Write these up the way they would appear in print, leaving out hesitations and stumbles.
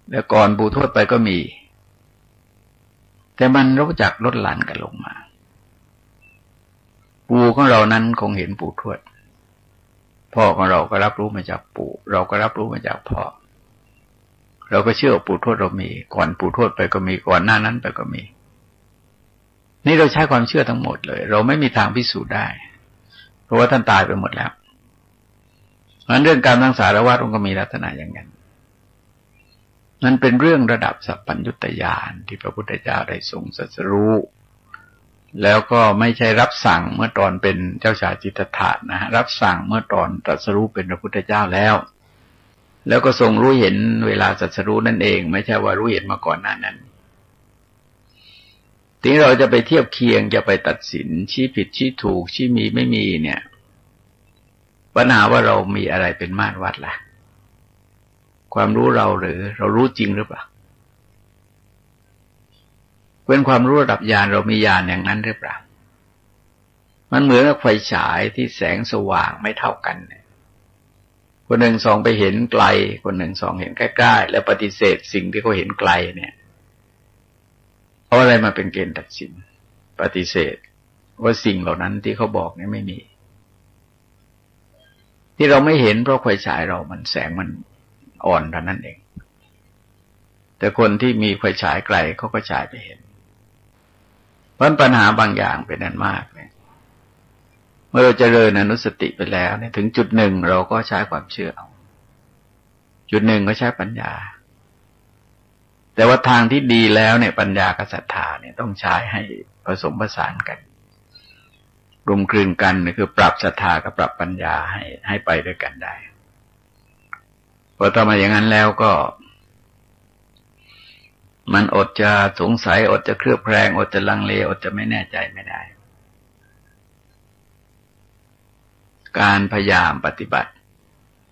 แล้วก่อนปู่ทวดไปก็มีแต่มันรู้จักลดหลั่นกันลงมาปู่ของเรานั้นคงเห็นปู่ทวดพ่อของเราก็รับรู้มาจากปู่เราก็รับรู้มาจากพ่อเราก็เชื่อว่าปู่ทวดเรามีก่อนปู่ทวดไปก็มีก่อนหน้านั้นไปก็มีนี่เราใช้ความเชื่อทั้งหมดเลยเราไม่มีทางพิสูจน์ได้เพราะว่าท่านตายไปหมดแล้วเพราะฉะนั้นเรื่องการทั้งสารวัตรมันก็มีลักษณะอย่างนั้นมันเป็นเรื่องระดับสัพพัญญุตญาณที่พระพุทธเจ้าได้ทรงตรัสรู้แล้วก็ไม่ใช่รับสั่งเมื่อตอนเป็นเจ้าชายสิทธัตถะนะรับสั่งเมื่อตอนตรัสรู้เป็นพระพุทธเจ้าแล้วก็ทรงรู้เห็นเวลาตรัสรู้นั่นเองไม่ใช่ว่ารู้เห็นมาก่อนหน้านั้นทีนี้เราจะไปเทียบเคียงจะไปตัดสินชี้ผิดชี้ถูกชี้มีไม่มีเนี่ยปัญหาว่าเรามีอะไรเป็นมาตรวัดล่ะความรู้เราหรือเรารู้จริงหรือเปล่าเป็นความรู้ระดับญาณเรามีญาณอย่างนั้นหรือเปล่ามันเหมือนกับไฟฉายที่แสงสว่างไม่เท่ากันคนหนึ่งส่องไปเห็นไกลคนหนึ่งส่องเห็นใกล้ๆแล้วปฏิเสธสิ่งที่เขาเห็นไกลเนี่ยเอาอะไรมาเป็นเกณฑ์ตัดสินปฏิเสธว่าสิ่งเหล่านั้นที่เขาบอกเนี่ยไม่มีที่เราไม่เห็นเพราะไฟฉายเรามันแสงมันอ่อนเท่านั้นเองแต่คนที่มีไฟฉายไกลเขาก็ฉายไปเห็นเพราะปัญหาบางอย่างเป็นอันมากเนี่ยเมื่อเราเจริญอนุสติไปแล้วเนี่ยถึงจุดหนึ่งเราก็ใช้ความเชื่อเอาจุดหนึ่งก็ใช้ปัญญาแต่ว่าทางที่ดีแล้วเนี่ยปัญญากับศรัทธาเนี่ยต้องใช้ให้ผสมผสานกันรวมกลืนกันคือปรับศรัทธากับปรับปัญญาให้ไปด้วยกันได้พอทำมาอย่างนั้นแล้วก็มันอดจะสงสัยอดจะเครือบแคลงอดจะลังเลอดจะไม่แน่ใจไม่ได้การพยายามปฏิบัติ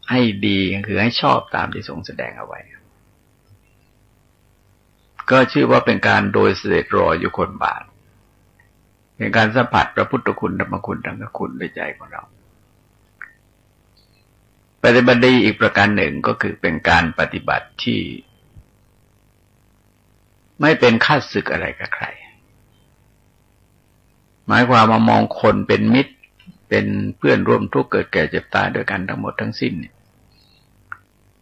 ให้ดีคือให้ชอบตามที่ทรงแสดงเอาไว้ก็ชื่อว่าเป็นการโดยเสด็จรออยู่คนบาทเป็นการสัมผัสพระพุทธคุณธรรมคุณสังฆคุณด้วยใจของเราปฏิบัติดีอีกประการหนึ่งก็คือเป็นการปฏิบัติที่ไม่เป็นข้าศึกอะไรกับใครหมายความว่ามองคนเป็นมิตรเป็นเพื่อนร่วมทุกข์เกิดแก่เจ็บตายด้วยกันทั้งหมดทั้งสิ้นเนี่ย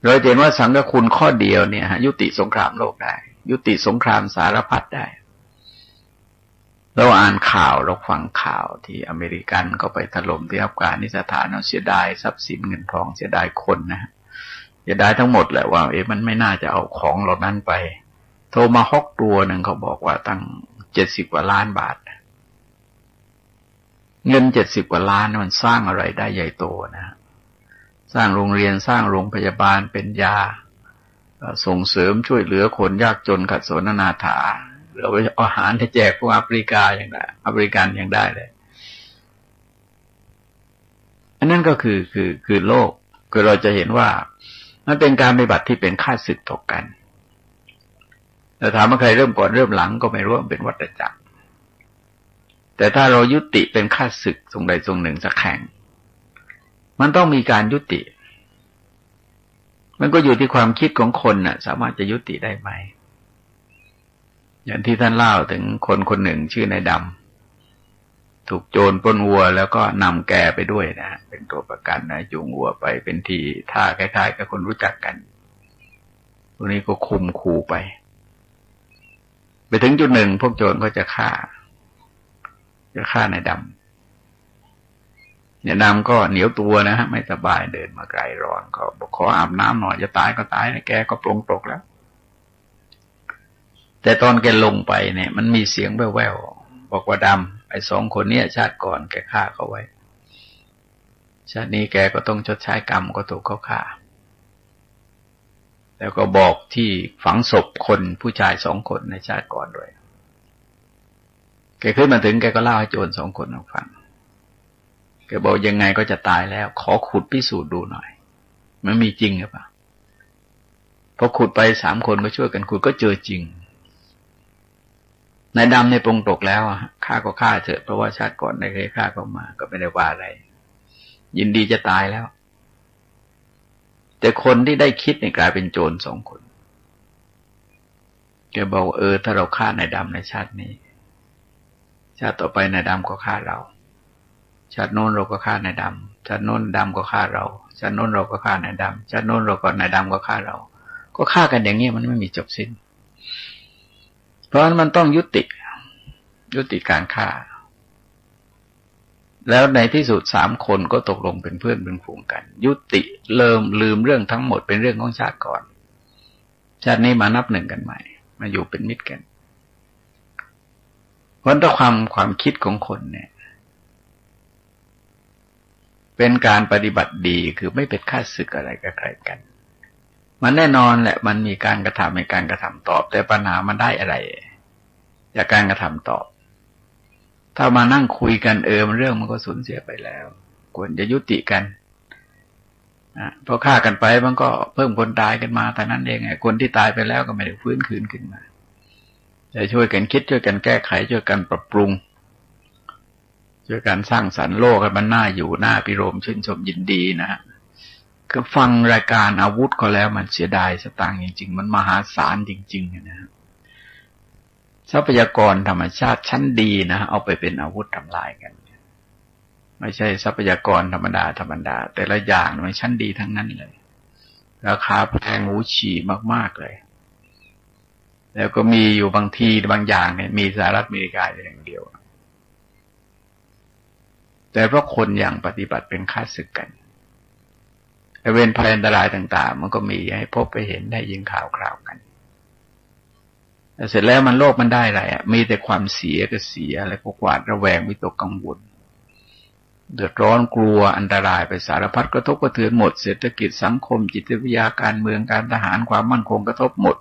เราเห็นว่าสังฆคุณข้อเดียวเนี่ยยุติสงครามโลกได้ยุติสงครามสารพัดได้เราอ่านข่าวเราฟังข่าวที่อเมริกันก็ไปถล่มที่อัฟกานิสถานเสียดายทรัพย์สินเงินทองเสียดายคนนะเสียดายทั้งหมดแหละว่ามันไม่น่าจะเอาของเหล่านั้นไปโทรมาฮอกตัวหนึ่งเขาบอกว่าตั้ง70 กว่าล้านบาทเงิน70 กว่าล้านมันสร้างอะไรได้ใหญ่โตนะสร้างโรงเรียนสร้างโรงพยาบาลเป็นยาส่งเสริมช่วยเหลือคนยากจนขัดสนอนาถาเราไปอาหารให้แจกพวกแอฟริกาอย่างไรแอฟริกันยังได้เลยอันนั้นก็คือโลกคือเราจะเห็นว่ามันเป็นการปฏิบัติที่เป็นข้าศึกต่อกันแต่ถามว่าใครเริ่มก่อนเริ่มหลังก็ไม่รู้ว่าเป็นวัฏจักรแต่ถ้าเรายุติเป็นข้าศึกตรงใดตรงหนึ่งสักแห่งมันต้องมีการยุติมันก็อยู่ที่ความคิดของคนน่ะสามารถจะยุติได้ไหมอย่างที่ท่านเล่าถึงคนคนหนึ่งชื่อนายดำถูกโจรปล้นวัวแล้วก็นำแกไปด้วยนะเป็นตัวประกันนะจูงวัวไปเป็นทีท่าคล้ายๆกับคนรู้จักกันตรงนี้ก็คุมขู่ไปถึงจุดหนึ่งพวกโจรก็จะฆ่านายดำเนี่ยดำก็เหนียวตัวนะฮะไม่สบายเดินมาไกลร้อนก็บอกขออาบน้ำหน่อยจะตายก็ตายนะแกก็ปลงตกแล้วแต่ตอนแกลงไปเนี่ยมันมีเสียงแว่วๆบอกว่าดำไอ้2 คนเนี่ยชาติก่อนแกฆ่าเขาไว้ชาตินี้แกก็ต้องชดใช้กรรมก็ถูกเขาฆ่าแล้วก็บอกที่ฝังศพคนผู้ชาย2 คนในชาติก่อนด้วยแกขึ้นมาถึงแกก็เล่าให้โจร2 คนฟังแกบอกยังไงก็จะตายแล้วขอขุดพิสูจน์ดูหน่อยมันมีจริงหรือเปล่าพอขุดไป3 คนก็ช่วยกันขุดก็เจอจริงนายดำในปรงตกแล้วฆ่าก็ฆ่าเถอะเพราะว่าชาติก่อนได้เคยฆ่าเขามาก็ไม่ได้ว่าอะไรยินดีจะตายแล้วแต่คนที่ได้คิดเนี่ยกลายเป็นโจร2 คน แกบอกถ้าเราฆ่านายดำในชาตินี้ชาติต่อไปนายดำก็ฆ่าเราชาติโน้นเราก็ฆ่านายดำชาติโน้นดำก็ฆ่าเราชาติโน้นเราก็ฆ่านายดำชาติโน้นเราก็นายดำก็ฆ่าเราก็ฆ่ากันอย่างนี้มันไม่มีจบสิ้นเพราะฉะนั้นมันต้องยุติการฆ่าแล้วในที่สุด3 คนก็ตกลงเป็นเพื่อนเป็นฝูงกันยุติลืมเรื่องทั้งหมดเป็นเรื่องของชาติก่อนชาตินี้มานับหนึ่งกันใหม่มาอยู่เป็นมิตรกันเพราะถ้าความคิดของคนเนี่ยเป็นการปฏิบัติดีคือไม่เป็นข้าศึกอะไรกับใครกันมันแน่นอนแหละมันมีการกระทำในการกระทำตอบแต่ปัญหามันได้อะไรจากการกระทำตอบถ้ามานั่งคุยกันมันเรื่องมันก็สูญเสียไปแล้วควรจะยุติกันพอฆ่ากันไปมันก็เพิ่มคนตายกันมาแต่นั้นเองไงคนที่ตายไปแล้วก็ไม่ได้ฟื้นคืนขึ้นมาจะช่วยกันคิดช่วยกันแก้ไขช่วยกันปรับปรุงช่วยกันสร้างสรรค์โลกให้มันน่าอยู่น่าพิโรมชื่นชมยินดีนะคือฟังรายการอาวุธก็แล้วมันเสียดายสตางค์จริงๆมันมหาศาลจริงๆนะทรัพยากรธรรมชาติชั้นดีนะเอาไปเป็นอาวุธทำลายกันไม่ใช่ทรัพยากรธรรมดาแต่ละอย่างมันชั้นดีทั้งนั้นเลยราคาแพงหูฉี่มากๆเลยแล้วก็มีอยู่บางทีบางอย่างเนี่ยมีสหรัฐอเมริกาอย่างเดียวแต่เพราะคนอย่างปฏิบัติเป็นข้าศึกกันเวรภัยอันตรายต่างๆมันก็มีให้พบไปเห็นได้ยินข่าวคราวกันเสร็จแล้วโลกมันได้อะไรมีแต่ความเสียก็เสียอะไรก็หวาดระแวงวิตกกังวลเดือดร้อนกลัวอันตรายไปสารพัดกระทบกระเทือนหมดเศรษฐกิจสังคมจิตวิทยาการเมืองการทหารความมั่นคงกระทบหมด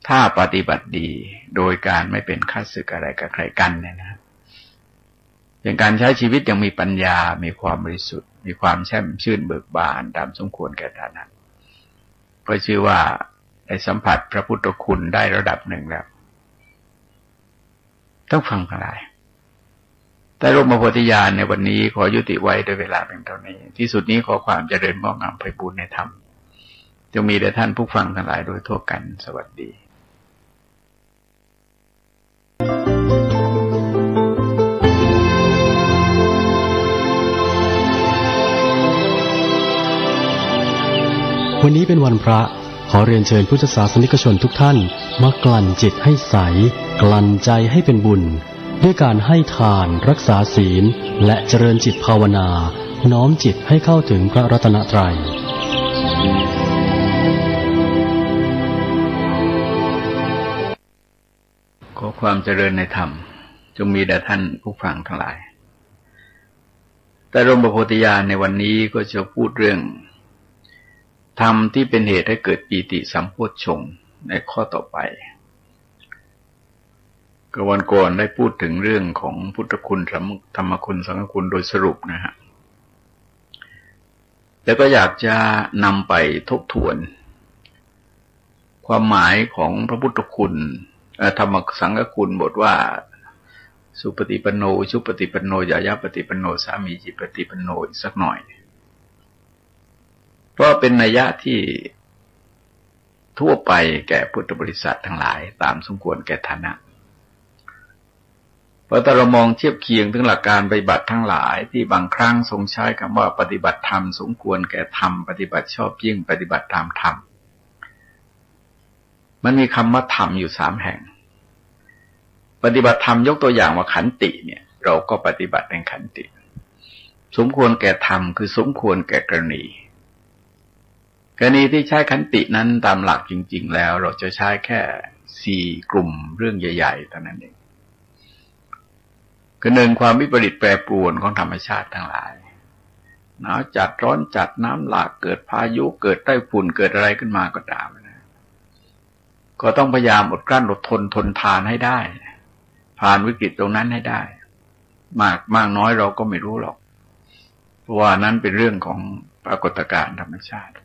ถ้าปฏิบัติดีโดยการไม่เป็นข้าศึกอะไรกับใครกันเนี่ยนะอย่างการใช้ชีวิตยังมีปัญญามีความบริสุทธิ์มีความแช่มชื่นเบิกบานตามสมควรแก่ฐานะก็ชื่อว่าได้สัมผัสพระพุทธคุณได้ระดับหนึ่งแล้วต้องฟังทั้งหลายแต่ร่มโพธิญาณในวันนี้ขอยุติไว้ด้วยเวลาเพียงเท่านี้ที่สุดนี้ขอความเจริญงอกงามไพบูลย์ในธรรมจงมีแด่ท่านผู้ฟังทั้งหลายโดยทั่วกันสวัสดีวันนี้เป็นวันพระขอเรียนเชิญพุทธศาสนิกชนทุกท่านมากลั่นจิตให้ใสกลั่นใจให้เป็นบุญด้วยการให้ทานรักษาศีลและเจริญจิตภาวนาน้อมจิตให้เข้าถึงพระรัตนตรัยขอความเจริญในธรรมจงมีแด่ท่านผู้ฟังทั้งหลายแต่ร่มโพธิญาณในวันนี้ก็จะพูดเรื่องธรรมที่เป็นเหตุให้เกิดปีติสัมโพชฌงค์ในข้อต่อไปก็วันก่อนได้พูดถึงเรื่องของพุทธคุณธรรมคุณสังฆคุณโดยสรุปนะฮะแล้วก็อยากจะนำไปทบทวนความหมายของพระพุทธคุณธรรมสังฆคุณบทว่าสุปฏิปันโนชุปฏิปันโนยายาปฏิปันโนสามีจิปฏิปันโนอีกสักหน่อยเพราะเป็นนัยยะที่ทั่วไปแก่พุทธบริษัททั้งหลายตามสมควรแก่ฐานะเพราะถ้าเรามองเทียบเคียงถึงหลักการปฏิบัติทั้งหลายที่บางครั้งทรงใช้คำว่าปฏิบัติธรรมสมควรแก่ธรรมปฏิบัติชอบยิ่งปฏิบัติตามธรรมมันมีคำว่าธรรมอยู่3 แห่งปฏิบัติธรรมยกตัวอย่างว่าขันติเนี่ยเราก็ปฏิบัติในขันติสมควรแก่ธรรมคือสมควรแก่กรณีที่ใช้ขันตินั้นตามหลักจริงๆแล้วเราจะใช้แค่4 กลุ่มเรื่องใหญ่ๆเท่านั้นเองคือ1ความวิปริตแปรปรวนของธรรมชาติทั้งหลายหนาวจัดร้อนจัดน้ำหลากเกิดพายุเกิดไต้ฝุ่นเกิดอะไรขึ้นมาก็ตามนะก็ต้องพยายามอดกลั้นอดทนทนทานให้ได้ผ่านวิกฤตตรงนั้นให้ได้มากน้อยเราก็ไม่รู้หรอกเพราะว่านั้นเป็นเรื่องของปรากฏการณ์ธรรมชาติ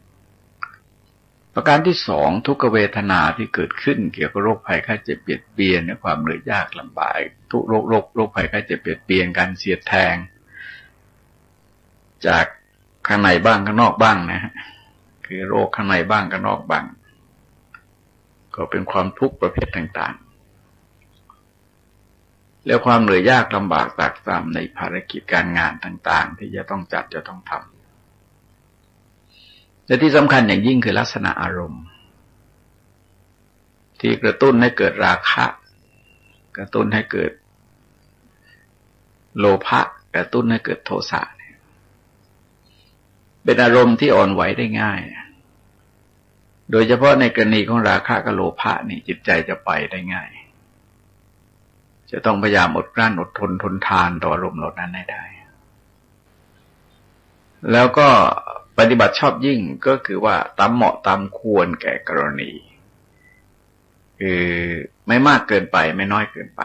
ประการที่2ทุกขเวทนาที่เกิดขึ้นเกี่ยวกับโรคภัยไข้เจ็บเบียดเบียนและความเหนื่อยยากลำบากทุกโรคภัยไข้เจ็บเบียดเบียนการเสียดแทงจากข้างในบ้างข้างนอกบ้างนะฮะคือโรคข้างในบ้างข้างนอกบ้าง ก็เป็นความทุกข์ประเภทต่างๆแล้วความเหนื่อยยากลำบากตากตรำในภารกิจการงานต่างๆที่จะต้องจัดจะต้องทำและที่สำคัญอย่างยิ่งคือลักษณะอารมณ์ที่กระตุ้นให้เกิดราคะกระตุ้นให้เกิดโลภะกระตุ้นให้เกิดโทสะเป็นอารมณ์ที่อ่อนไหวได้ง่ายโดยเฉพาะในกรณีของราคะกับโลภะนี่จิตใจจะไปได้ง่ายจะต้องพยายามอดกลั้นอดทนทนทานต่ออารมณ์เหล่านั้นให้ได้แล้วก็ปฏิบัติชอบยิ่งก็คือว่าตามเหมาะตามควรแก่กรณีคือไม่มากเกินไปไม่น้อยเกินไป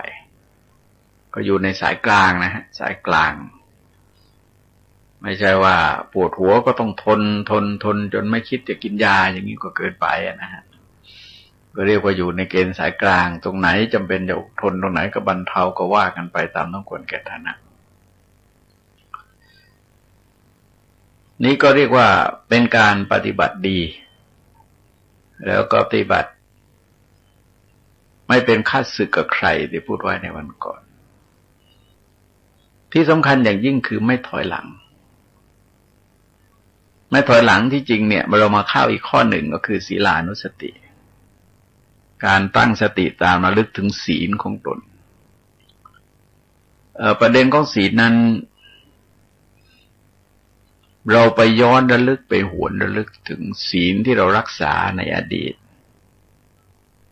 ก็อยู่ในสายกลางนะฮะสายกลางไม่ใช่ว่าปวดหัวก็ต้องทนจนไม่คิดจะกินยาอย่างนี้ก็เกินไปนะฮะก็เรียกว่าอยู่ในเกณฑ์สายกลางตรงไหนจำเป็นจะทนตรงไหนก็บรรเทาก็ว่ากันไปตามต้องควรแก่ฐานะนี้ก็เรียกว่าเป็นการปฏิบัติดีแล้วก็ปฏิบัติไม่เป็นข้าศึกกับใครที่พูดไว้ในวันก่อนที่สำคัญอย่างยิ่งคือไม่ถอยหลังไม่ถอยหลังที่จริงเนี่ยเรามาเข้าอีกข้อหนึ่งก็คือศีลานุสติการตั้งสติตามระลึกถึงศีลของตนประเด็นของศีลนั้นเราไปย้อนระลึกไปหวนระลึกถึงศีลที่เรารักษาในอดีต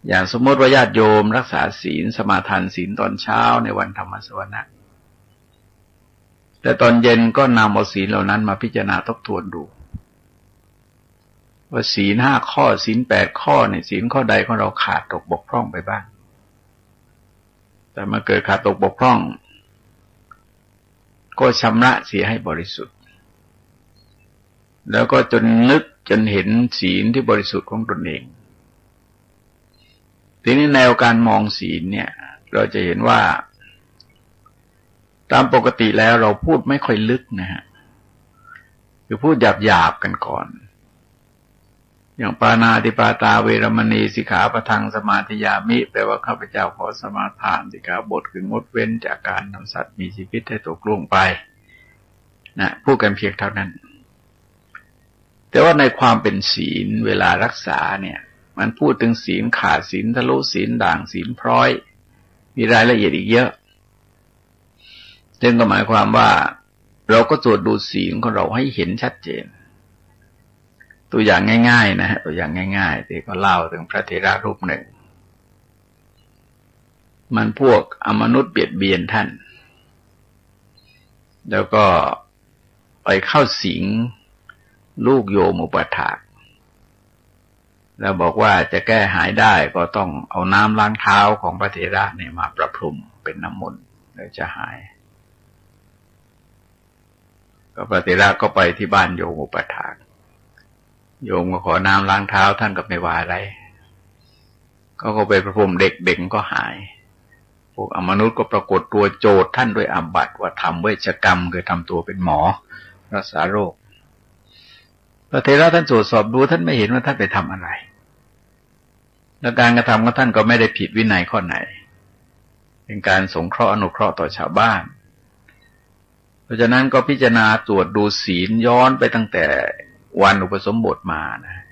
อย่างสมมติว่าญาติโยมรักษาศีลสมาทานศีลตอนเช้าในวันธรรมสวนะแต่ตอนเย็นก็นำเอาศีลเหล่านั้นมาพิจารณาทบทวนดูว่าศีล5 ข้อศีล8 ข้อเนี่ยศีลข้อใดของเราขาดตกบกพร่องไปบ้างแต่มาเกิดขาดตกบกพร่องก็ชำระเสียให้บริสุทธิ์แล้วก็จนนึกจนเห็นศีลที่บริสุทธิ์ของตนเองทีนี้แนวการมองศีลเนี่ยเราจะเห็นว่าตามปกติแล้วเราพูดไม่ค่อยลึกนะฮะคือพูดหยาบๆกันก่อนอย่างปาณาติปาตาเวรมณีสิกขาปะทังสมาธิยามิแปลว่าข้าพเจ้าขอสมาทานสิกขาบทคืองดเว้นจากการทำสัตว์มีชีวิตให้ตกล่วงไปนะพูดกันเพียงเท่านั้นแต่ว่าในความเป็นศีลเวลารักษาเนี่ยมันพูดถึงศีลขาดศีลทะลุศีลด่างศีลพร้อยมีรายละเอียดอีกเยอะซึ่งก็หมายความว่าเราก็ตรวจดูศีลของเราให้เห็นชัดเจนตัวอย่างง่ายๆนะฮะตัวอย่างง่ายๆที่ก็เล่าถึงพระเถระรูปหนึ่งมันพวกอมนุษย์เบียดเบียนท่านแล้วก็ไปเข้าสิงลูกโยมอุปถากแล้วบอกว่าจะแก้หายได้ก็ต้องเอาน้ำล้างเท้าของพระเถระเนี่ยมาประพรมเป็นน้ำมนต์แล้วจะหายก็พระเถระก็ไปที่บ้านโยมอุปถากโยมก็ขอน้ำล้างเท้าท่านก็ไม่ว่าอะไรก็ไปประพรมเด็กก็หายพวกอมนุษย์ก็ปรากฏตัวโจทย์ท่านด้วยอาบัติว่าทำเวชกรรมคือทำตัวเป็นหมอรักษาโรคพระเถระท่านตรวจสอบดูท่านไม่เห็นว่าท่านไปทำอะไรและการกระทำของท่านก็ไม่ได้ผิดวินัยข้อไหนเป็นการสงเคราะห์อนุเคราะห์ต่อชาวบ้านเพราะฉะนั้นก็พิจารณาตรวจดูศีลย้อนไปตั้งแต่วันอุปสมบทมานะ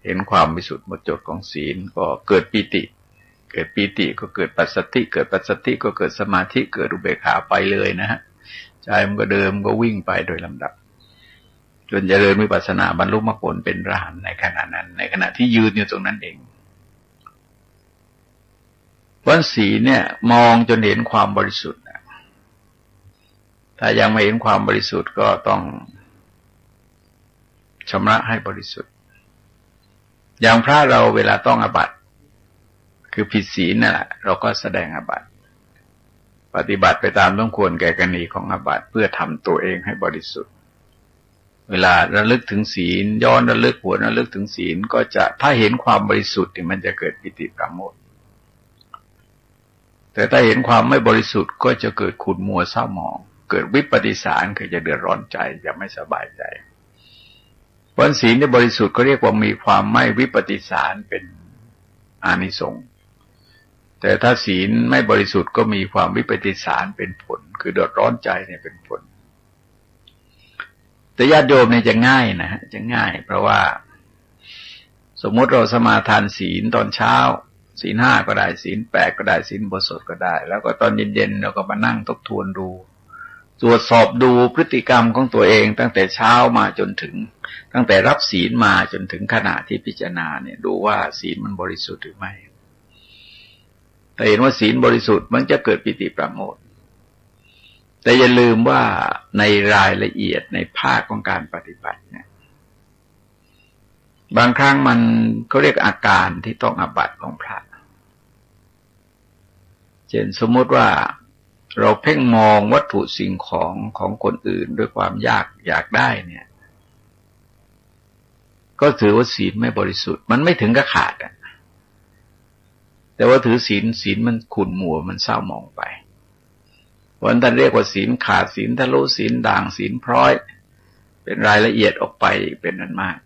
เห็นความบริสุทธิ์หมดจดของศีลก็เกิดปีติเกิดปีติก็เกิดปัสสัทธิเกิดปัสสัทธิก็เกิดสมาธิเกิดอุเบกขาไปเลยนะฮะใจมันก็เดิมก็วิ่งไปโดยลำดับจนเจริญวิปัสสนาบรรลุมรรคผลเป็นอรหันต์ในขณะนั้นในขณะที่ยืนอยู่ตรงนั้นเองวันศีลเนี่ยมองจนเห็นความบริสุทธิ์ถ้ายังไม่เห็นความบริสุทธิ์ก็ต้องชำระให้บริสุทธิ์อย่างพระเราเวลาต้องอาบัติคือผิดศีลนั่นแหละเราก็แสดงอาบัติปฏิบัติไปตามต้องควรแก่กรณีของอาบัติเพื่อทำตัวเองให้บริสุทธิ์เวลาระลึกถึงศีลย้อนระลึกหวนระลึกถึงศีลก็จะถ้าเห็นความบริสุทธิ์มันจะเกิดปิติปราโมทย์แต่ถ้าเห็นความไม่บริสุทธิ์ก็จะเกิดขุ่นมัวเศร้าหมองเกิดวิปฏิสารคือจะเดือดร้อนใจจะไม่สบายใจเพราะศีลที่บริสุทธิ์ก็เรียกว่ามีความไม่วิปฏิสาร อานิสงส์แต่ถ้าศีลไม่บริสุทธิ์ก็มีความวิปฏิสารเป็นผลคือเดือดร้อนใจเนี่ยเป็นผลแต่ญาติโยมเนี่ยจะง่ายนะฮะจะง่ายเพราะว่าสมมติเราสมาทานศีลตอนเช้าศีล 5ก็ได้ศีล 8ก็ได้ศีลอุโบสถก็ได้แล้วก็ตอนเย็นๆเราก็มานั่งทบทวนดูตรวจสอบดูพฤติกรรมของตัวเองตั้งแต่เช้ามาจนถึงตั้งแต่รับศีลมาจนถึงขณะที่พิจารณาเนี่ยดูว่าศีลมันบริสุทธิ์หรือไม่แต่เห็นว่าศีลบริสุทธิ์มันจะเกิดปิติประโมทย์แต่อย่าลืมว่าในรายละเอียดในภาคของการปฏิบัติเนี่ยบางครั้งมันเขาเรียกอาการที่ต้องอาบัติของพระเช่นสมมติว่าเราเพ่งมองวัตถุสิ่งของคนอื่นด้วยความอยากได้เนี่ยก็ถือว่าศีลไม่บริสุทธิ์มันไม่ถึงกับขาดอ่ะแต่ว่าถือศีลมันขุ่นมัวมันเศร้าหมองไปวันท่านเรียกว่าศีลขาดศีลทะลุศีลด่างศีลพร้อยเป็นรายละเอียดออกไปเป็นนั้นมาก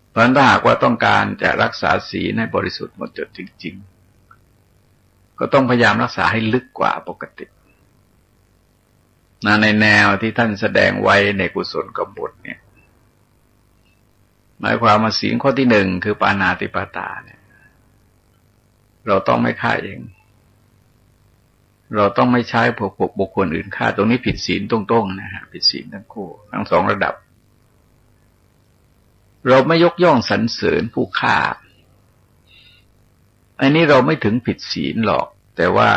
เพราะฉะนั้นถ้าหากว่าต้องการจะรักษาศีลให้บริสุทธิ์หมดจดจริงๆก็ต้องพยายามรักษาให้ลึกกว่าปกติในแนวที่ท่านแสดงไว้ในกุศลกบฏเนี่ยหมายความว่าศีลข้อที่1คือปาณาติปาตาเนี่ยเราต้องไม่ฆ่าเองเราต้องไม่ใช้บุคคลอื่นฆ่าตรงนี้ผิดศีลตรงๆนะฮะผิดศีลทั้งคู่ทั้งสองระดับเราไม่ยกย่องสรรเสริญผู้ฆ่าอันนี้เราไม่ถึงผิดศีลหรอกแต่ว่า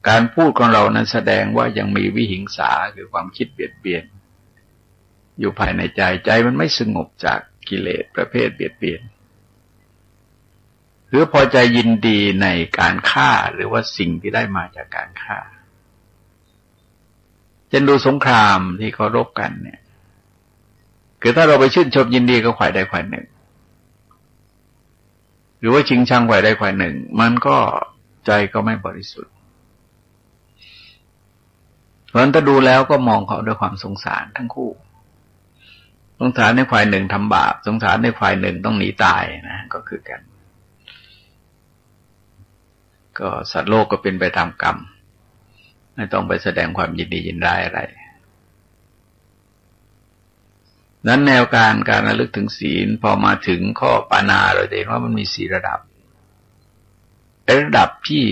การพูดของเรานั้นแสดงว่ายังมีวิหิงสาคือความคิดเบียดเบียนอยู่ภายในใจมันไม่สงบจากกิเลสประเภทเบียดเบียนหรือพอใจยินดีในการฆ่าหรือว่าสิ่งที่ได้มาจากการฆ่าจะดูสงครามที่เขารบกันเนี่ยคือถ้าเราไปชื่นชมยินดีก็ฝ่ายใดฝ่ายหนึ่งหรือว่าชิงชังฝ่ายใดฝ่ายหนึ่งมันก็ใจก็ไม่บริสุทธิ์เพราะฉะนั้นถ้าดูแล้วก็มองเขาด้วยความสงสารทั้งคู่สงสารในฝ่ายหนึ่งทำบาปสงสารในฝ่ายหนึ่งต้องหนีตายนะก็คือกันก็สัตว์โลกก็เป็นไปตามกรรมไม่ต้องไปแสดงความยินดียินร้ายอะไรนั้นแนวการระลึกถึงศีลพอมาถึงข้อปานาเราจะเห็นว่ามันมี4ระดับระดับที่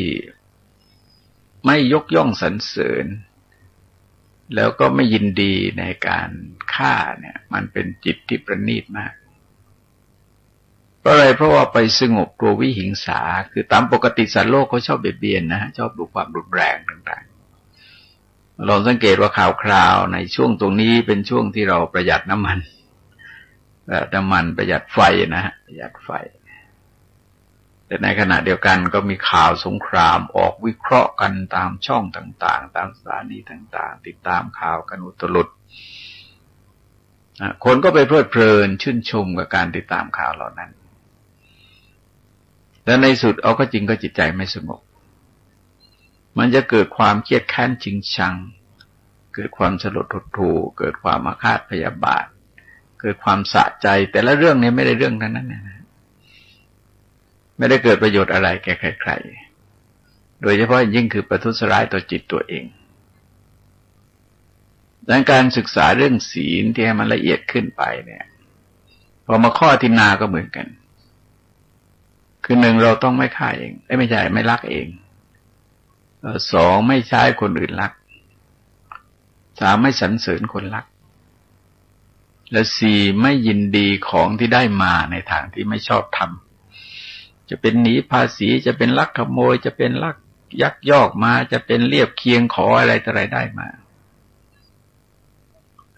ไม่ยกย่องสรรเสริญแล้วก็ไม่ยินดีในการฆ่าเนี่ยมันเป็นจิตที่ประณีตมากเพราะอะไรเพราะว่าไปสงบตัววิหิงสาคือตามปกติสัตว์โลกเขาชอบเบียดเบียนนะชอบดูความรุนแรงต่างๆลองสังเกตว่าข่าวคราวในช่วงตรงนี้เป็นช่วงที่เราประหยัดน้ำมันประหยัดไฟนะฮะประหยัดไฟแต่ในขณะเดียวกันก็มีข่าวสงครามออกวิเคราะห์กันตามช่องต่างๆตามสถานีต่างๆติดตามข่าวกันอุตลุดคนก็ไปเพลิดเพลินชื่นชมกับการติดตามข่าวเหล่านั้นและในสุดเอาก็จริงก็จิตใจไม่สงบมันจะเกิดความเครียดแค้นชิงชังเกิดความสลดหดหู่เกิดความอาฆาตพยาบาทเกิดความสะใจแต่ละเรื่องนี้ไม่ได้เรื่องทั้งนั้นนะไม่ได้เกิดประโยชน์อะไรแก่ใครๆโดยเฉพาะยิ่งคือประทุษร้ายต่อจิตตัวเองดังการศึกษาเรื่องศีลที่ให้มันละเอียดขึ้นไปเนี่ยพอมาข้อทินนาก็เหมือนกันคือ1เราต้องไม่ฆ่าเองไม่ใช่ไม่ลักเอง2ไม่ใช้คนอื่นลัก3ไม่สรรเสริญคนลักและ4ไม่ยินดีของที่ได้มาในทางที่ไม่ชอบทำจะเป็นหนีภาษีจะเป็นลักขโมยจะเป็นลักยักยอกมาจะเป็นเรียบเคียงขออะไรต่ออะไรได้มา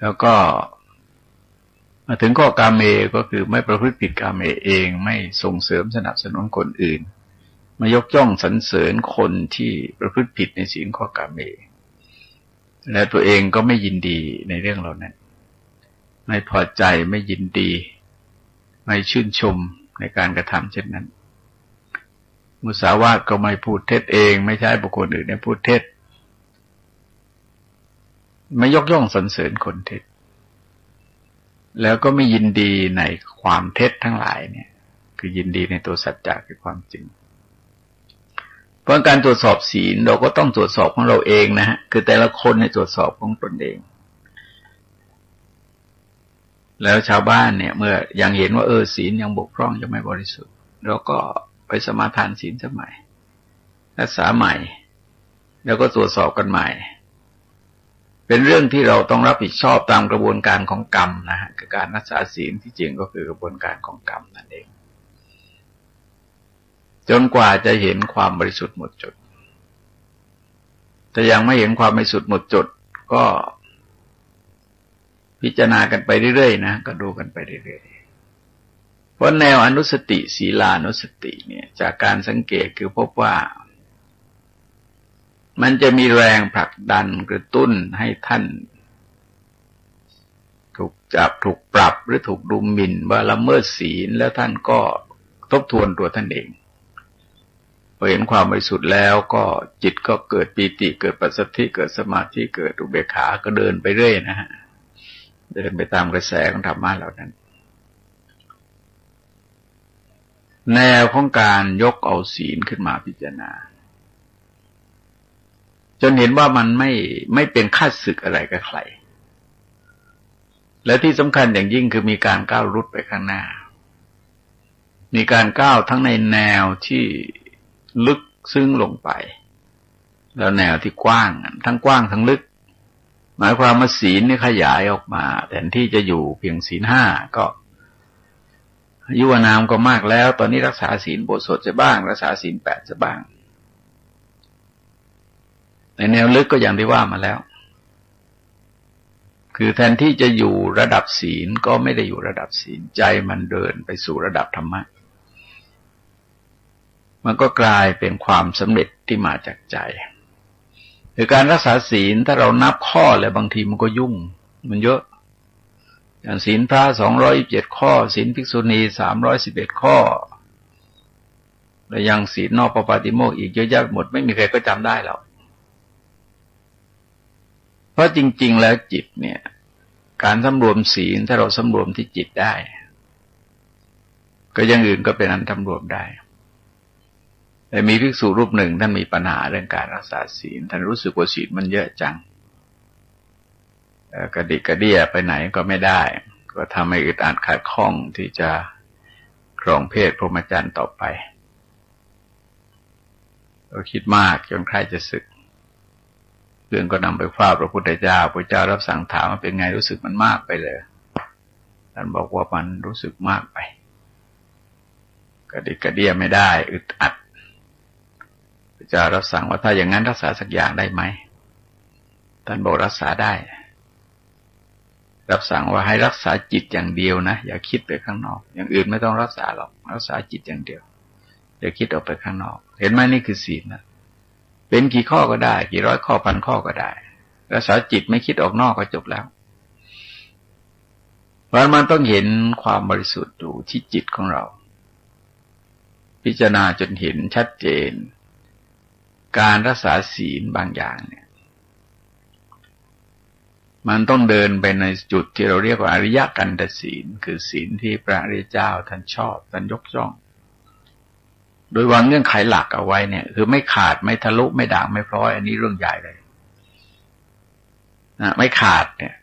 แล้วก็มาถึงข้อกาเมก็คือไม่ประพฤติผิดกาเมเองไม่ส่งเสริมสนับสนุนคนอื่นมายกย่องสรรเสริญคนที่ประพฤติผิดในศีลข้อกาเมและตัวเองก็ไม่ยินดีในเรื่องเหล่านั้นไม่พอใจไม่ยินดีไม่ชื่นชมในการกระทำเช่นนั้นมุสาวาทก็ไม่พูดเท็จเองไม่ใช่บุคคลอื่นเนี่ยพูดเท็จไม่ยกย่องสรรเสริญคนเท็จแล้วก็ไม่ยินดีในความเท็จทั้งหลายเนี่ยค คือยินดีในตัวสัจจะคือความจริงเพราะการตรวจสอบศีลเราก็ต้องตรวจสอบของเราเองนะฮะคือแต่ละคนในตรวจสอบของตนเองแล้วชาวบ้านเนี่ยเมื่อยังเห็นว่าศีลยังบกพร่องยังไม่บริสุทธิ์เราก็ไปสมาทานศีลสมัยรักษาใหม่แล้วก็ตรวจสอบกันใหม่เป็นเรื่องที่เราต้องรับผิดชอบตามกระบวนการของกรรมนะฮะคือการรักษาศีลที่จริงก็คือกระบวนการของกรรมนั่นเองจนกว่าจะเห็นความบริสุทธิ์หมดจดแต่ยังไม่เห็นความบริสุทธิ์หมดจดก็พิจารณากันไปเรื่อยๆนะก็ดูกันไปเรื่อยๆเพราะแนวอนุสติศีลานุสติเนี่ยจากการสังเกตคือพบว่ามันจะมีแรงผลักดันกระตุ้นให้ท่านถูกจับถูกปรับหรือถูกดูหมิ่นว่าละเมิดศีลแล้วท่านก็ทบทวนตัวท่านเองพอเห็นความบริสุทธิ์แล้วก็จิตก็เกิดปีติเกิดปัสสัทธิเกิดสมาธิเกิดอุเบกขาก็เดินไปเรื่อยนะฮะเดินไปตามกระแสของธรรมะเหล่านั้นแนวของการยกเอาศีลขึ้นมาพิจารณาจนเห็นว่ามันไม่เป็นข้าศึกอะไรกับใครและที่สำคัญอย่างยิ่งคือมีการก้าวรุดไปข้างหน้ามีการก้าวทั้งในแนวที่ลึกซึ้งลงไปแล้วแนวที่กว้างทั้งกว้างทั้งลึกหมายความว่าศีลนี่ขยายออกมาแทนที่จะอยู่เพียงศีล5ก็ยุวนามก็มากแล้วตอนนี้รักษาศีลโบสถจะบ้างรักษาศีล8จะบ้างในแนวลึกก็อย่างที่ว่ามาแล้วคือแทนที่จะอยู่ระดับศีลก็ไม่ได้อยู่ระดับศีลใจมันเดินไปสู่ระดับธรรมะมันก็กลายเป็นความสำเร็จที่มาจากใจคือการรักษาศีลถ้าเรานับข้อแล้วบางทีมันก็ยุ่งมันเยอะอย่างศีลพระ227ข้อศีลภิกษุณี311ข้อแล้วยังศีลนอกปปาติโมกข์อีกเยอะแยะหมดไม่มีใครก็จำได้หรอกเพราะจริงๆแล้วจิตเนี่ยการสำรวมศีลถ้าเราสำรวมที่จิตได้ก็อย่างอื่นก็เป็นอันสำรวมได้แต่มีภิกษุรูปหนึ่งท่านมีปัญหาเรื่องการรักษาศีลท่านรู้สึกว่าศีลมันเยอะจังกระดิกกระเดี้ยไปไหนก็ไม่ได้ก็ทำให้อึดอัดขัดข้องที่จะครองเพศพรหมจรรย์ต่อไปก็คิดมากจนใครจะสึกเรื่องก็นำไปฟ้าพระพุทธเจ้าพระเจ้ารับสั่งถามว่าเป็นไงรู้สึกมันมากไปเลยท่านบอกว่ามันรู้สึกมากไปกระดิกกระเดี้ยไม่ได้อึดอัดพระเจ้ารับสั่งว่าถ้าอย่างนั้นรักษาสักอย่างได้ไหมท่านบอกรักษาได้รับสั่งว่าให้รักษาจิตอย่างเดียวนะอย่าคิดไปข้างนอกอย่างอื่นไม่ต้องรักษาหรอกรักษาจิตอย่างเดียวอย่าคิดออกไปข้างนอกเห็นไหมนี่คือศีลนะเป็นกี่ข้อก็ได้กี่ร้อยข้อพันข้อก็ได้รักษาจิตไม่คิดออกนอกก็จบแล้วเพราะมันต้องเห็นความบริสุทธิ์อยู่ที่จิตของเราพิจารณาจนเห็นชัดเจนการรักษาศีลบางอย่างเนี่ยมันต้องเดินไปในจุดที่เราเรียกว่าอริยกันตศีลคือศีลที่พระอริยเจ้าท่านชอบท่านยกย่องโดยวางเงื่อนไขหลักเอาไว้เนี่ยคือไม่ขาดไม่ทะลุไม่ด่างไม่พร้อยอันนี้เรื่องใหญ่เลยนะไม่ขาดเนี่ย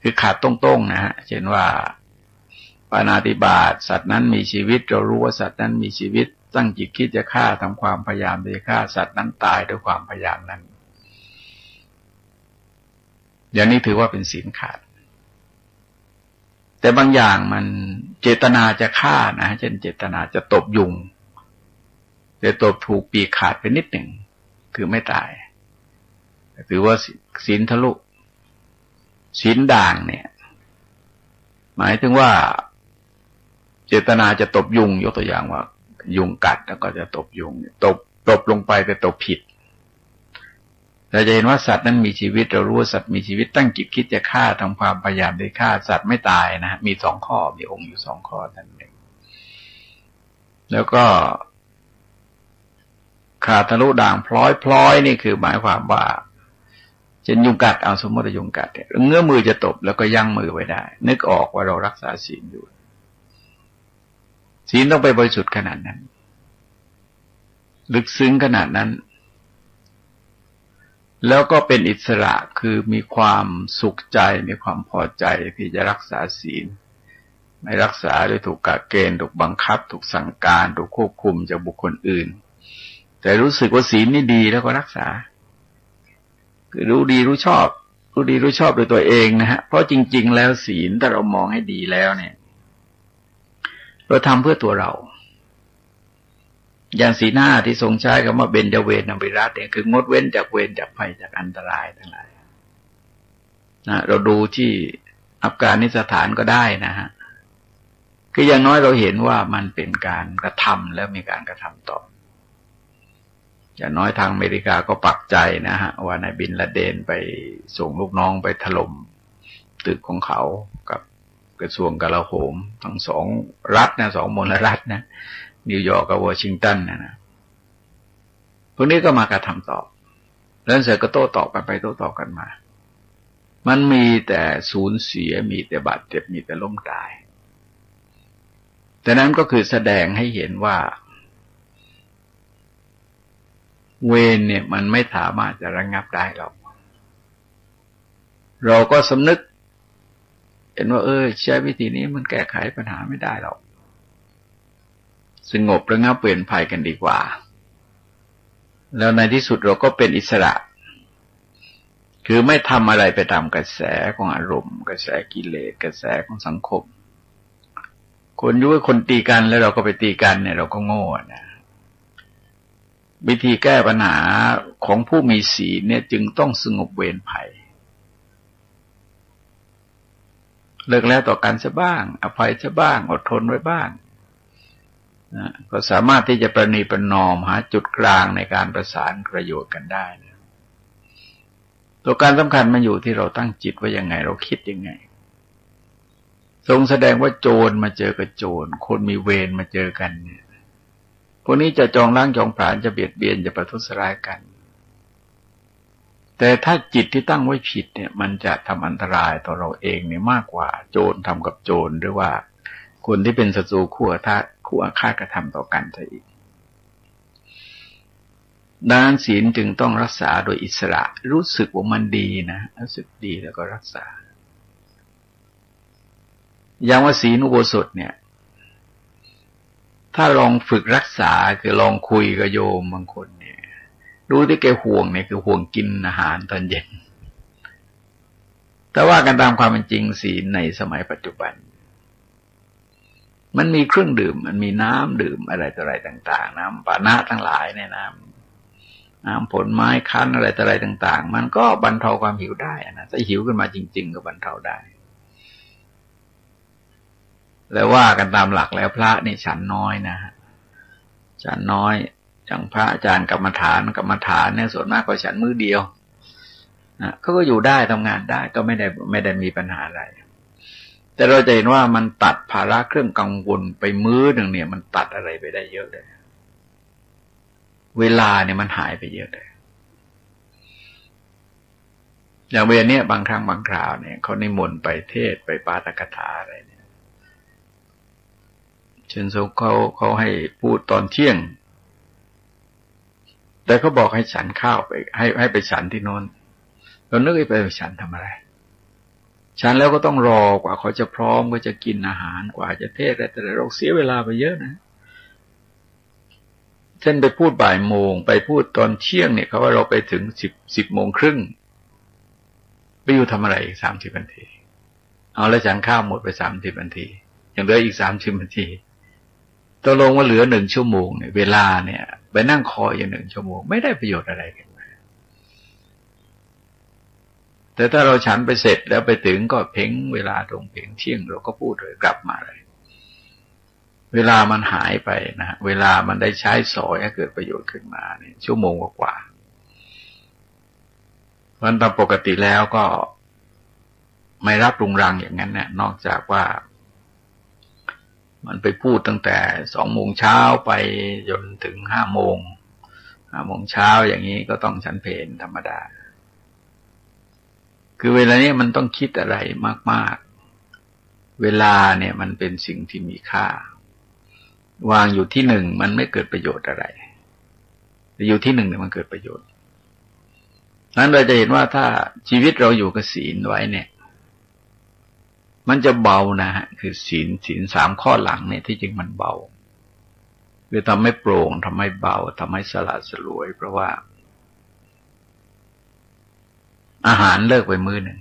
คือขาดตรงๆนะฮะเช่นว่าปาณาติบาตสัตว์นั้นมีชีวิตเรารู้ว่าสัตว์นั้นมีชีวิตตั้งจิตคิดจะฆ่าทำความพยายามจะฆ่าสัตว์นั้นตายด้วยความพยายามนั้นอย่างนี้ถือว่าเป็นศีลขาดแต่บางอย่างมันเจตนาจะฆ่านะเช่นเจตนาจะตบยุงแต่ตบถูกปีกขาดไปนิดหนึ่งคือไม่ตายถือว่าศีลทะลุศีลด่างเนี่ยหมายถึงว่าเจตนาจะตบยุงยกตัวอย่างว่ายุงกัดแล้วก็จะตบยุงตบลงไปแต่ตบผิดเราจะเห็นว่าสัตว์นั้นมีชีวิตเรารู้ว่าสัตว์มีชีวิตตั้งจิตคิดจะฆ่าทำความพยายามได้ฆ่าสัตว์ไม่ตายนะมี2ข้อมีองค์อยู่2ข้อนั่นเองแล้วก็ขาดทะลุด่างพร้อยนี่คือหมายความว่าเช่นยุงกัดเอาสมมติยุงกัดเนี่ยเงื้อมือจะตบแล้วก็ยั้งมือไว้ได้นึกออกว่าเรารักษาศีลอยู่ ศีลต้องไปบริสุทธิ์ขนาดนั้นลึกซึ้งขนาดนั้นแล้วก็เป็นอิสระคือมีความสุขใจมีความพอใจที่จะรักษาศีลไม่รักษาด้วยถูกกะเกณฑ์ถูกบังคับถูกสั่งการถูกควบคุมจากบุคคลอื่นแต่รู้สึกว่าศีลนี่ดีแล้วก็รักษาคือรู้ดีรู้ชอบรู้ดีรู้ชอบโดยตัวเองนะฮะเพราะจริงๆแล้วศีลถ้าเรามองให้ดีแล้วเนี่ยเราทำเพื่อตัวเราอย่างศีล5ที่ทรงใช้คำว่าเบญจเวรนวิรัติเนี่ยคืองดเว้นจากเวรจากภัยจากอันตรายทั้งหลายนะเราดูที่อัฟกานิสถานก็ได้นะฮะคืออย่างน้อยเราเห็นว่ามันเป็นการกระทำแล้วมีการกระทำต่ออย่างน้อยทางอเมริกาก็ปักใจนะฮะว่านายบินลาเดนไปส่งลูกน้องไปถล่มตึกของเขากับกระทรวงกลาโหมทั้ง2 รัฐนะ2 มลรัฐนะนิวยอร์กกับวอชิงตันนะพวกนี้ก็มากระทำต่อแล้วเสร็จก็โต้ตอบกันไปโต้ตอบกันมามันมีแต่สูญเสียมีแต่บาดเจ็บมีแต่ล้มตายแต่นั้นก็คือแสดงให้เห็นว่าเวรเนี่ยมันไม่สามารถจะระงับได้หรอกเราก็สำนึกเห็นว่าใช้วิธีนี้มันแก้ไขปัญหาไม่ได้หรอกสงบระงับเวรภัยกันดีกว่าแล้วในที่สุดเราก็เป็นอิสระคือไม่ทำอะไรไปตามกระแสของอารมณ์กระแสกิเลสกระแสของสังคมคนยุ้ยคนตีกันแล้วเราก็ไปตีกันเนี่ยเราก็โง่นะวิธีแก้ปัญหาของผู้มีศีลเนี่ยจึงต้องสงบเวรภัยเลิกแล้วต่อกันซะบ้างอภัยซะบ้างอดทนไว้บ้างนะก็สามารถที่จะประนีประนอมหาจุดกลางในการประสานประโยชน์กันได้นะตัวการสำคัญมันอยู่ที่เราตั้งจิตว่ายังไงเราคิดยังไงทรงแสดงว่าโจรมาเจอกับโจรคนมีเวรมาเจอกันเนี่ยพวกนี้จะจองล้างจองผลาญจะเบียดเบียนจะประทุษร้ายกันแต่ถ้าจิตที่ตั้งไว้ผิดเนี่ยมันจะทำอันตรายต่อเราเองเนี่ยมากกว่าโจรทำกับโจรหรือว่าคนที่เป็นศัตรูคู่อาฆาตกระทำต่อกันซะอีกดังนั้นศีลจึงต้องรักษาโดยอิสระรู้สึกว่ามันดีนะรู้สึกดีแล้วก็รักษาอย่างว่าศีลอุโบสถเนี่ยถ้าลองฝึกรักษาคือลองคุยกับโยมบางคนเนี่ยดูที่แกห่วงเนี่ยคือห่วงกินอาหารตอนเย็นแต่ว่ากันตามความเป็นจริงศีลในสมัยปัจจุบันมันมีเครื่องดื่มมันมีน้ำดื่มอะไรต่ออะไรต่างๆน้ำปานะทั้งหลายเนี่ยน้ำผลไม้คั้นอะไรต่ออะไรต่างๆมันก็บรรเทาความหิวได้นะถ้าหิวขึ้นมาจริงๆก็บรรเทาได้แล้วว่ากันตามหลักแล้วพระนี่ฉันน้อยนะฉันน้อยอย่างพระอาจารย์กรรมฐานเนี่ยส่วนมากก็ฉันมื้อเดียวนะเขาก็อยู่ได้ทำงานได้ก็ไม่ได้มีปัญหาอะไรแต่เราจะเห็นว่ามันตัดภาระเครื่องกังวลไปมื้อหนึ่งเนี่ยมันตัดอะไรไปได้เยอะเลยเวลาเนี่ยมันหายไปเยอะเลยอย่างเวลาเนี้ยบางครั้งบางคราวเนี่ยเขานิมนต์ไปเทศไปปาฐกถาอะไรเนี่ยเช่นเขาให้พูดตอนเที่ยงแต่เขาบอกให้ฉันข้าวไปให้ไปฉันที่โน้นเรานึกไปฉันทำอะไรฉันแล้วก็ต้องรอกว่าเขาจะพร้อมก็จะกินอาหารกว่าจะเทศแต่เราเสียเวลาไปเยอะนะเช่นไปพูดบ่ายโมงไปพูดตอนเที่ยงเนี่ยเขาว่าเราไปถึง10 โมงครึ่งไปอยู่ทำอะไรอีก30 นาทีเอาแล้วฉันข้าวหมดไป30 นาทียังเหลืออีก30 นาทีตกลงว่าเหลือ1 ชั่วโมงเนี่ยเวลาเนี่ยไปนั่งคอยอยู่1 ชั่วโมงไม่ได้ประโยชน์อะไรกันแต่ถ้าเราฉันไปเสร็จแล้วไปถึงก็เพ่งเวลาตรงเพ่งเที่ยงเราก็พูดเลยกลับมาเลยเวลามันหายไปนะเวลามันได้ใช้สอยให้เกิดประโยชน์ขึ้นมาเนี่ยชั่วโมงกว่าเพราะตามปกติแล้วก็ไม่รับรุงรังอย่างนั้นนะนอกจากว่ามันไปพูดตั้งแต่2 โมงเช้าไปจนถึง5 โมงเช้าอย่างนี้ก็ต้องฉันเพลธรรมดาคือเวลานี้มันต้องคิดอะไรมากๆเวลาเนี่ยมันเป็นสิ่งที่มีค่า วางอยู่ที่หนึ่งมันไม่เกิดประโยชน์อะไรแต่อยู่ที่หนึ่งเนี่ยมันเกิดประโยชน์นั้นเราจะเห็นว่าถ้าชีวิตเราอยู่กับศีลไว้เนี่ยมันจะเบานะฮะคือศีลสามข้อหลังเนี่ยที่จริงมันเบาคือทำให้โปร่งทำให้เบาทำให้สละสลวยเพราะว่าอาหารเลิกไปมื้อหนึ่ง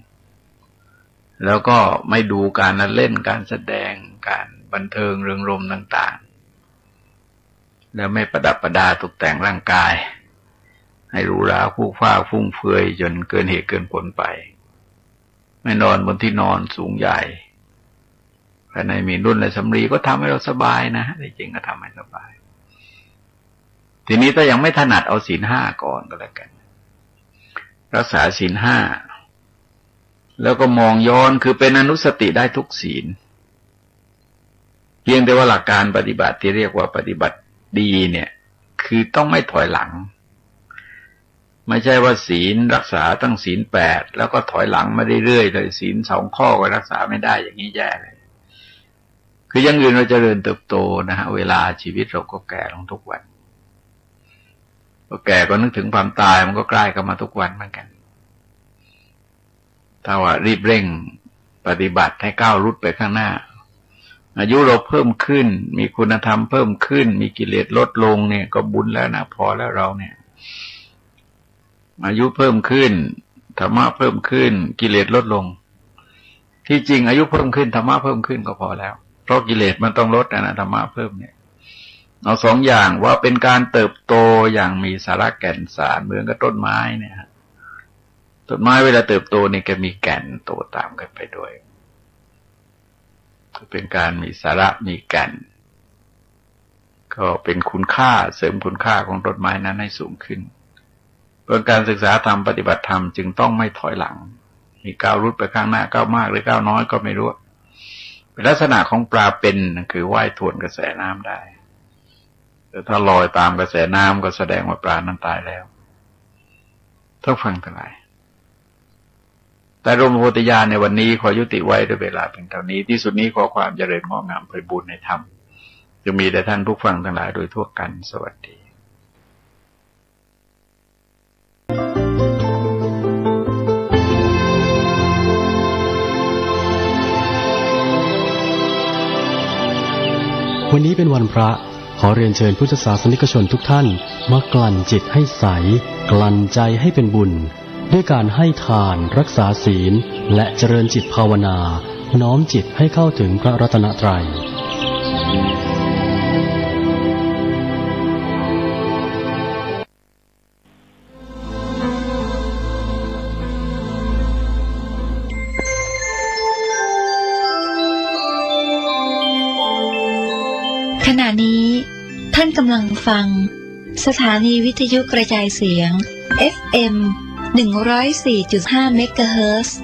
แล้วก็ไม่ดูการเล่นการแสดงการบันเทิงเริงรมย์ต่างๆแล้วไม่ประดับประดาตกแต่งร่างกายให้หรูหราฟู่ฟ้าฟุ่มเฟือยจนเกินเหตุเกินผลไปไม่นอนบนที่นอนสูงใหญ่ภายในมีรุ่นและสำลีก็ทำให้เราสบายนะจริงๆก็ทำให้สบายทีนี้ถ้ายังไม่ถนัดเอาศีลห้าก่อนก็แล้วกันรักษาศีลห้าแล้วก็มองย้อนคือเป็นอนุสติได้ทุกศีลเพียงแต่ว่าหลักการปฏิบัติที่เรียกว่าปฏิบัติดีเนี่ยคือต้องไม่ถอยหลังไม่ใช่ว่าศีลรักษาตั้งศีล8แล้วก็ถอยหลังมาเรื่อยๆเลยศีล2ข้อก็รักษาไม่ได้อย่างนี้แย่เลยคืออย่างอื่นเราเจริญเติบโตนะฮะเวลาชีวิตเราก็แก่ลงทุกวันก็แก่ก็นึกถึงความตายมันก็ใกล้เข้ามาทุกวันเหมือนกันถ้าว่ารีบเร่งปฏิบัติให้ก้าวรุดไปข้างหน้าอายุเราเพิ่มขึ้นมีคุณธรรมเพิ่มขึ้นมีกิเลสลดลงเนี่ยก็บุญแล้วนะพอแล้วเราเนี่ยอายุเพิ่มขึ้นธรรมะเพิ่มขึ้นกิเลสลดลงที่จริงอายุเพิ่มขึ้นธรรมะเพิ่มขึ้นก็พอแล้วเพราะกิเลสมันต้องลดนะธรรมะเพิ่มเนี่ยเอาสองอย่างว่าเป็นการเติบโตอย่างมีสาระแก่นสารเหมือนกับต้นไม้เนี่ยต้นไม้เวลาเติบโตเนี่ยก็มีแก่นโตตามกันไปด้วยเป็นการมีสาระมีแก่นก็เป็นคุณค่าเสริมคุณค่าของต้นไม้นั้นให้สูงขึ้นเพื่อการศึกษาธรรมปฏิบัติธรรมจึงต้องไม่ถอยหลังมีก้าวรุดไปข้างหน้าก้าวมากหรือก้าวน้อยก็ไม่รู้เป็นลักษณะของปลาเป็นคือว่ายทวนกระแสน้ำได้แต่ถ้าลอยตามกระแสน้ำก็แสดงว่าปลานั้นตายแล้วต้องฟังทั้งหลายแต่รมโพธิญาณในวันนี้ขอยุติไว้ด้วยเวลาเพียงเท่านี้ที่สุดนี้ขอความเจริญงอกงามไพบูรณ์ในธรรมจะมีแด่ท่านผู้ฟังทั้งหลายโดยทั่วกันสวัสดีวันนี้เป็นวันพระขอเรียนเชิญพุทธศาสนิกชนทุกท่านมากลั่นจิตให้ใสกลั่นใจให้เป็นบุญด้วยการให้ทานรักษาศีลและเจริญจิตภาวนาน้อมจิตให้เข้าถึงพระรัตนตรัยขณะนี้ท่านกำลังฟังสถานีวิทยุกระจายเสียง FM 104.5 เมกะเฮิรตซ์